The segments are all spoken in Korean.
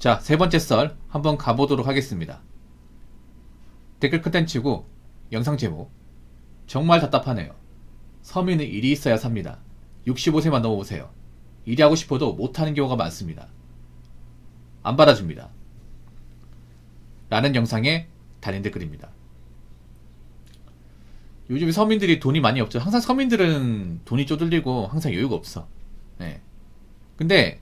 자, 세 번째 썰 한번 가보도록 하겠습니다. 댓글 컨텐츠고 영상 제목 정말 답답하네요. 서민은 일이 있어야 삽니다. 65세만 넘어보세요. 일하고 싶어도 못하는 경우가 많습니다. 안 받아줍니다. 라는 영상에 달린 댓글입니다. 요즘 서민들이 돈이 많이 없죠. 항상 서민들은 돈이 쪼들리고 항상 여유가 없어. 네. 근데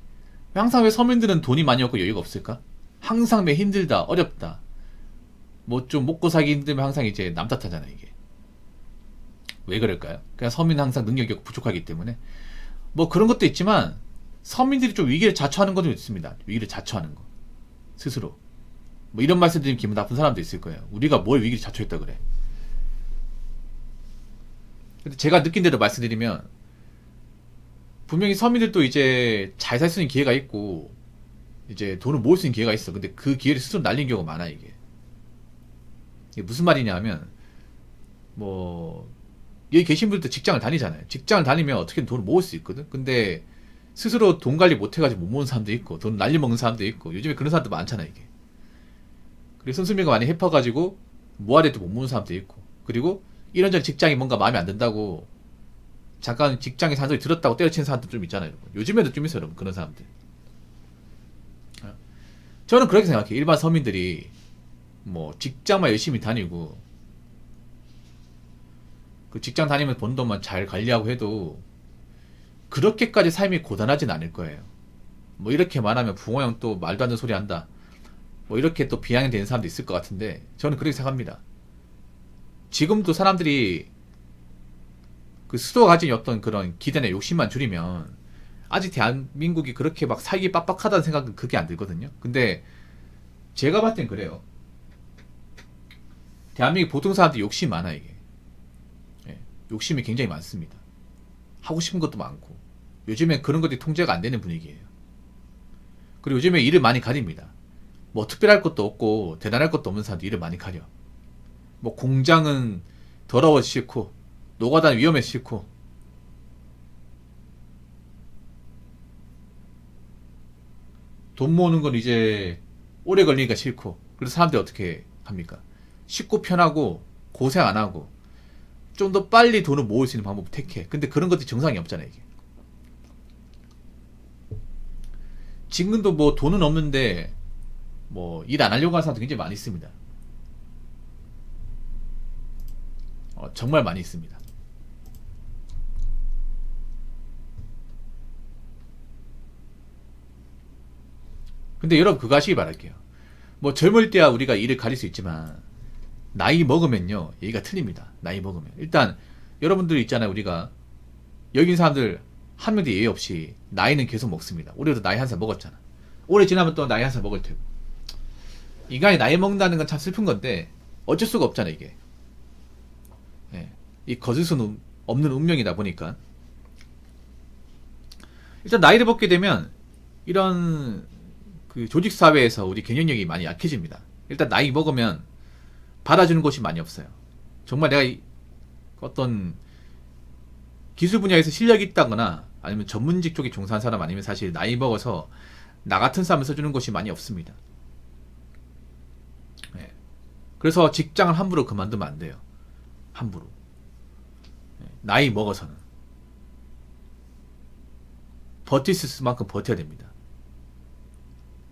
항상 왜 서민들은 돈이 많이 없고 여유가 없을까? 항상 매 힘들다, 어렵다. 뭐 좀 먹고 살기 힘들면 항상 이제 남 탓하잖아, 이게. 왜 그럴까요? 그냥 서민은 항상 능력이 부족하기 때문에. 뭐 그런 것도 있지만 서민들이 좀 위기를 자초하는 것도 있습니다. 위기를 자초하는 거. 스스로. 뭐 이런 말씀 드리면 기분 나쁜 사람도 있을 거예요. 우리가 뭘 위기를 자초했다 그래. 근데 제가 느낀 대로 말씀드리면 분명히 서민들도 이제 잘 살 수 있는 기회가 있고 이제 돈을 모을 수 있는 기회가 있어. 근데 그 기회를 스스로 날린 경우가 많아, 이게. 이게 무슨 말이냐 하면 뭐 여기 계신 분들도 직장을 다니잖아요. 직장을 다니면 어떻게든 돈을 모을 수 있거든. 근데 스스로 돈 관리 못 해가지고 못 모으는 사람도 있고 돈 날려먹는 사람도 있고 요즘에 그런 사람도 많잖아, 이게. 그리고 순수미가 많이 해퍼가지고 모아래도 못 모으는 사람도 있고, 그리고 이런저런 직장이 뭔가 마음에 안 든다고 잠깐 직장에 산소리 들었다고 때려치는 사람도 좀 있잖아요, 여러분. 요즘에도 좀 있어요, 여러분. 그런 사람들. 저는 그렇게 생각해요. 일반 서민들이 뭐 직장만 열심히 다니고 그 직장 다니면 번 돈만 잘 관리하고 해도 그렇게까지 삶이 고단하진 않을 거예요. 뭐 이렇게 말하면 붕어 형 또 말도 안 되는 소리 한다, 뭐 이렇게 또 비양이 되는 사람도 있을 것 같은데 저는 그렇게 생각합니다. 지금도 사람들이 그 스스로가 가진 어떤 그런 기대나 욕심만 줄이면 아직 대한민국이 그렇게 막 살기 빡빡하다는 생각은 그게 안 들거든요. 근데 제가 봤을 땐 그래요. 대한민국 보통 사람들이 욕심이 많아, 이게. 예, 욕심이 굉장히 많습니다. 하고 싶은 것도 많고 요즘에 그런 것들이 통제가 안 되는 분위기예요. 그리고 요즘에 일을 많이 가립니다. 뭐 특별할 것도 없고 대단할 것도 없는 사람도 일을 많이 가려. 뭐 공장은 더러워 싫고 노가다는 위험해 싫고 돈 모으는 건 이제 오래 걸리니까 싫고, 그래서 사람들이 어떻게 합니까? 쉽고 편하고 고생 안 하고 좀 더 빨리 돈을 모을 수 있는 방법을 택해. 근데 그런 것들이 정상이 없잖아요, 이게. 지금도 뭐 돈은 없는데 뭐 일 안 하려고 하는 사람도 굉장히 많이 있습니다. 정말 많이 있습니다. 근데 여러분 그거 하시기 바랄게요. 뭐 젊을 때야 우리가 일을 가릴 수 있지만 나이 먹으면요 얘기가 틀립니다. 나이 먹으면 일단 여러분들이 있잖아요. 우리가 여기 있는 사람들 한 명도 예외 없이 나이는 계속 먹습니다. 우리도 나이 한 살 먹었잖아. 오래 지나면 또 나이 한 살 먹을 테고. 인간이 나이 먹는다는 건 참 슬픈 건데 어쩔 수가 없잖아, 이게. 예. 이 거둘 수는 없는 운명이다 보니까 일단 나이를 먹게 되면 이런 그 조직 사회에서 우리 경쟁력이 많이 약해집니다. 일단 나이 먹으면 받아주는 곳이 많이 없어요. 정말 내가 어떤 기술 분야에서 실력이 있다거나 아니면 전문직 쪽에 종사한 사람 아니면 사실 나이 먹어서 나 같은 사람을 써주는 곳이 많이 없습니다. 네. 그래서 직장을 함부로 그만두면 안 돼요. 함부로. 네. 나이 먹어서는 버틸 수 있을 만큼 버텨야 됩니다.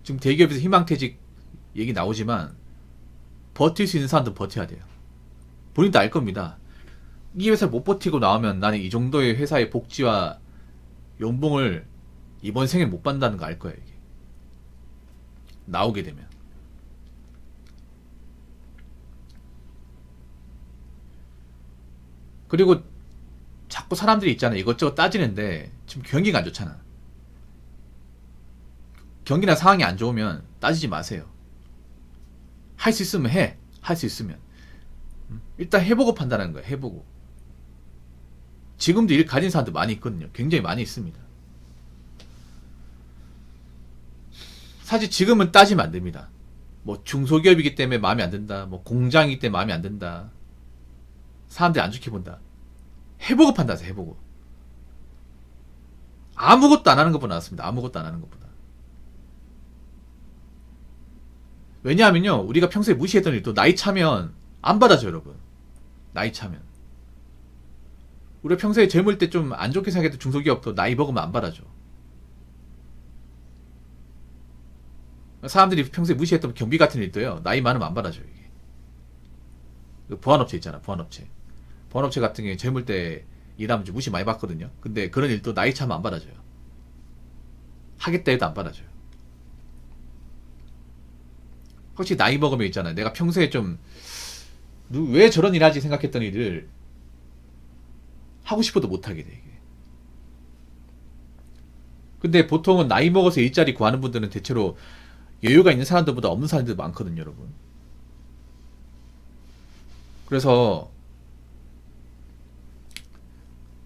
지금 대기업에서 희망퇴직 얘기 나오지만 버틸 수 있는 사람도 버텨야 돼요. 본인도 알 겁니다. 이 회사를 못 버티고 나오면 나는 이 정도의 회사의 복지와 연봉을 이번 생에 못 받는다는 거 알 거예요, 이게. 나오게 되면. 그리고 자꾸 사람들이 있잖아요. 이것저것 따지는데 지금 경기가 안 좋잖아. 경기나 상황이 안 좋으면 따지지 마세요. 할 수 있으면 해. 할 수 있으면. 일단 해보고 판단하는 거야. 해보고. 지금도 일 가진 사람들 많이 있거든요. 굉장히 많이 있습니다. 사실 지금은 따지면 안 됩니다. 뭐 중소기업이기 때문에 마음에 안 든다. 뭐 공장이기 때문에 마음에 안 든다. 사람들이 안 좋게 본다. 해보고 판단하세요. 해보고. 아무것도 안 하는 것보다 낫습니다. 아무것도 안 하는 것보다. 왜냐하면요, 우리가 평소에 무시했던 일도 나이 차면 안 받아줘, 여러분. 나이 차면. 우리가 평소에 젊을 때 좀 안 좋게 생각했던 중소기업도 나이 먹으면 안 받아줘. 사람들이 평소에 무시했던 경비 같은 일도요, 나이 많으면 안 받아줘요, 이게. 그 보안업체 있잖아, 보안업체. 보안업체 같은 게 젊을 때 일하면 좀 무시 많이 받거든요. 근데 그런 일도 나이 차면 안 받아줘요. 하겠다 해도 안 받아줘요. 확실히 나이 먹으면 있잖아, 내가 평소에 좀 왜 저런 일 하지 생각했던 일을 하고 싶어도 못하게 돼, 이게. 근데 보통은 나이 먹어서 일자리 구하는 분들은 대체로 여유가 있는 사람들보다 없는 사람들이 많거든요, 여러분. 그래서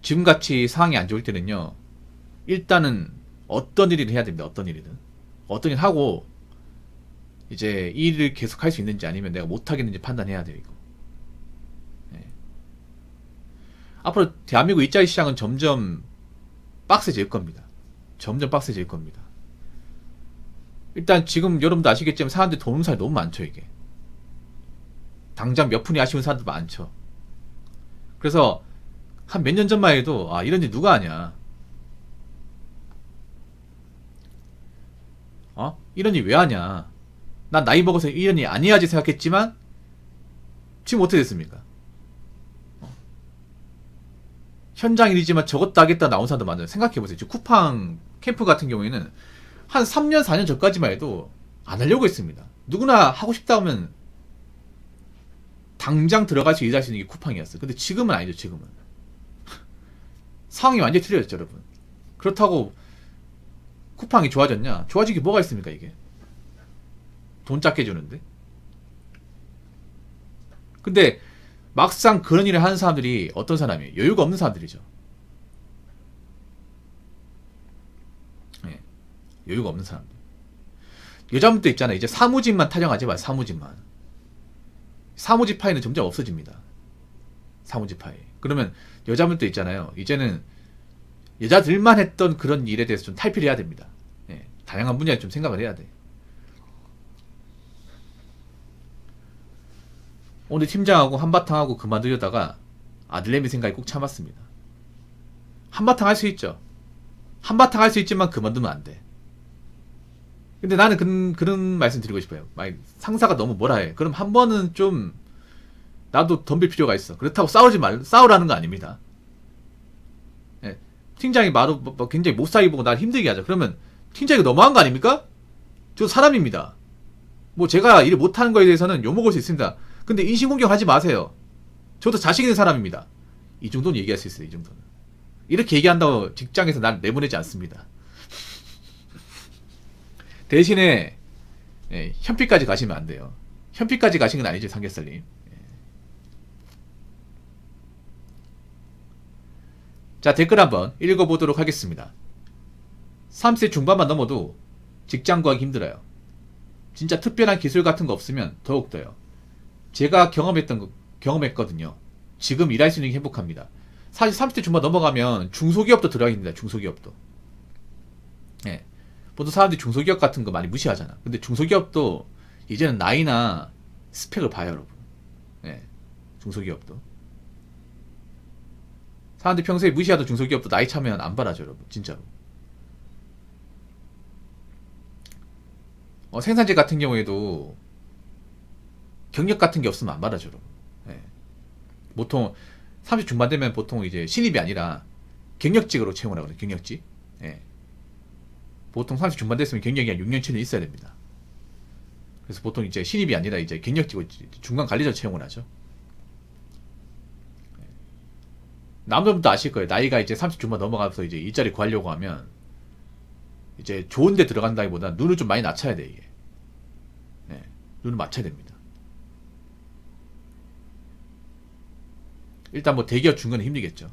지금같이 상황이 안 좋을 때는요, 일단은 어떤 일을 해야 됩니다. 어떤 일이든. 어떤 일 하고 이제 이 일을 계속 할 수 있는지 아니면 내가 못 하겠는지 판단해야 돼요, 이거. 예. 앞으로 대한민국 일자리 시장은 점점 빡세질 겁니다. 점점 빡세질 겁니다. 일단 지금 여러분도 아시겠지만 사람들이 돈 없는 사람이 너무 많죠, 이게. 당장 몇 푼이 아쉬운 사람들 많죠. 그래서 한 몇 년 전만 해도 이런 일 누가 하냐, 이런 일 왜 하냐, 난 나이 먹어서 이런 일 안 해야지 생각했지만 지금 어떻게 됐습니까? 현장 일이지만 저것도 하겠다 나온 사람도 많아요. 생각해보세요. 지금 쿠팡 캠프 같은 경우에는 한 3년 4년 전까지만 해도 안 하려고 했습니다. 누구나 하고 싶다 하면 당장 들어갈 수 일할 수 있는 게 쿠팡이었어요. 근데 지금은 아니죠. 지금은 상황이 완전히 틀려졌죠, 여러분. 그렇다고 쿠팡이 좋아졌냐? 좋아진 게 뭐가 있습니까, 이게? 돈 작게 주는데. 근데 막상 그런 일을 하는 사람들이 어떤 사람이에요? 여유가 없는 사람들이죠. 예, 여유가 없는 사람들. 여자분도 있잖아요. 이제 사무직만 타령하지 마요. 사무직만. 사무직 파이는 점점 없어집니다. 사무직 파이. 그러면 여자분도 있잖아요. 이제는 여자들만 했던 그런 일에 대해서 좀 탈피를 해야 됩니다. 예, 다양한 분야에 좀 생각을 해야 돼. 오늘 팀장하고 한바탕 하고 그만두려다가 아들내미 생각이 꼭 참았습니다. 한바탕 할 수 있죠. 한바탕 할 수 있지만 그만두면 안 돼. 근데 나는 그런 말씀 드리고 싶어요. 상사가 너무 뭐라 해. 그럼 한 번은 좀 나도 덤빌 필요가 있어. 그렇다고 싸우라는 거 아닙니다. 예, 팀장이 굉장히 못살게 보고 날 힘들게 하죠. 그러면 팀장이 너무한 거 아닙니까? 저 사람입니다. 뭐 제가 일을 못하는 거에 대해서는 욕먹을 수 있습니다. 근데 인신공격 하지 마세요. 저도 자식 있는 사람입니다. 이 정도는 얘기할 수 있어요. 이 정도는. 이렇게 얘기한다고 직장에서 날 내보내지 않습니다. 대신에 현피까지 가시면 안 돼요. 현피까지 가신 건 아니죠, 삼겹살님. 자, 댓글 한번 읽어보도록 하겠습니다. 30세 중반만 넘어도 직장 구하기 힘들어요. 진짜 특별한 기술 같은 거 없으면 더욱더요. 제가 경험했거든요. 지금 일할 수 있는 게 행복합니다. 사실 30대 중반 넘어가면 중소기업도 들어가겠습니다. 중소기업도. 예. 보통 사람들이 중소기업 같은 거 많이 무시하잖아. 근데 중소기업도 이제는 나이나 스펙을 봐요, 여러분. 예. 중소기업도. 사람들이 평소에 무시하던 중소기업도 나이 차면 안 받아줘, 여러분. 진짜로. 생산직 같은 경우에도 경력 같은 게 없으면 안 받아줘, 여러분. 예. 보통 30 중반 되면 보통 이제 신입이 아니라 경력직으로 채용을 하거든요. 경력직. 예. 보통 30 중반 됐으면 경력이 한 6년 7년 있어야 됩니다. 그래서 보통 이제 신입이 아니라 이제 경력직으로 중간 관리자 채용을 하죠. 예. 남들도 아실 거예요. 나이가 이제 30 중반 넘어가서 이제 일자리 구하려고 하면 이제 좋은 데 들어간다기보다 눈을 좀 많이 낮춰야 돼, 이게. 예. 눈을 맞춰야 됩니다. 일단 뭐 대기업 중간에 힘들겠죠.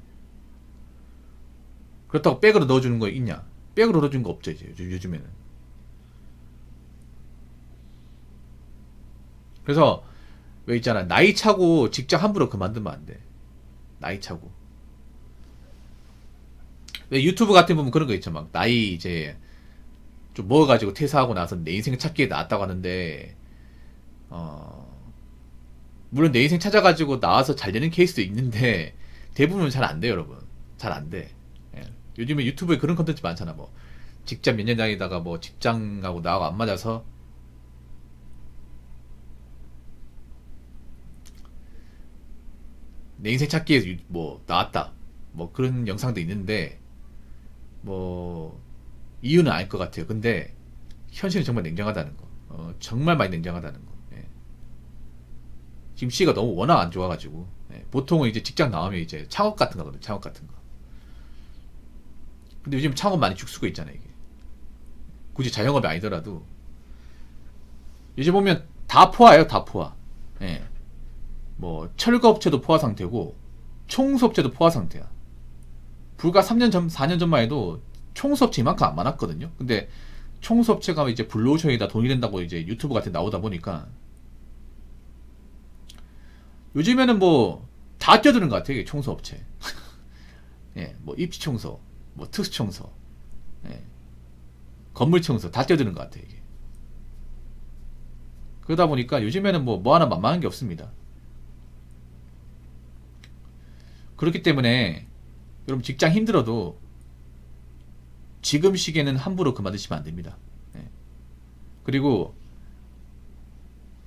그렇다고 백으로 넣어주는 거 있냐? 백으로 넣어주는 거 없죠, 이제 요즘에는. 그래서 왜 있잖아, 나이 차고 직장 함부로 그만두면 안 돼. 나이 차고. 왜 유튜브 같은 거 보면 그런 거 있죠. 막 나이 이제 좀 먹어가지고 퇴사하고 나서 내 인생 찾기에 나왔다고 하는데 물론 내 인생 찾아가지고 나와서 잘 되는 케이스도 있는데 대부분은 잘 안 돼요, 여러분. 잘 안 돼. 예. 요즘에 유튜브에 그런 컨텐츠 많잖아. 뭐 직장 몇 년 다니다가 뭐 직장하고 나하고 안 맞아서 내 인생 찾기에 뭐 나왔다. 뭐 그런 영상도 있는데 뭐 이유는 알 것 같아요. 근데 현실은 정말 냉정하다는 거. 정말 많이 냉정하다는 거. 예. 지금 시가 너무 워낙 안 좋아가지고 예. 보통은 이제 직장 나오면 이제 창업 같은 거거든. 창업 같은 거. 근데 요즘 창업 많이 죽쓰고 있잖아요. 이게. 굳이 자영업이 아니더라도 요즘 보면 다 포화예요. 다 포화. 예. 뭐 철거업체도 포화 상태고 청소업체도 포화 상태야. 불과 3년 전, 4년 전만 해도 청소업체 이만큼 안 많았거든요. 근데 청소업체가 이제 블루오션이다 돈이 된다고 이제 유튜브 같은 데 나오다 보니까 요즘에는 뭐 다 뛰어드는 것 같아요. 이게 청소업체. 예, 뭐 입지 청소, 뭐 특수 청소, 예, 건물 청소 다 뛰어드는 것 같아요. 이게. 그러다 보니까 요즘에는 뭐 하나 만만한 게 없습니다. 그렇기 때문에 여러분 직장 힘들어도 지금 시기에는 함부로 그만두시면 안 됩니다. 예. 그리고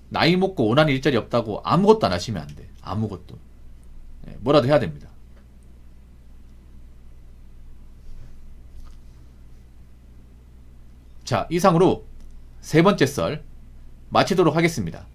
나이 먹고 원하는 일자리 없다고 아무것도 안 하시면 안 돼. 아무것도. 예, 뭐라도 해야 됩니다. 자, 이상으로 세 번째 썰 마치도록 하겠습니다.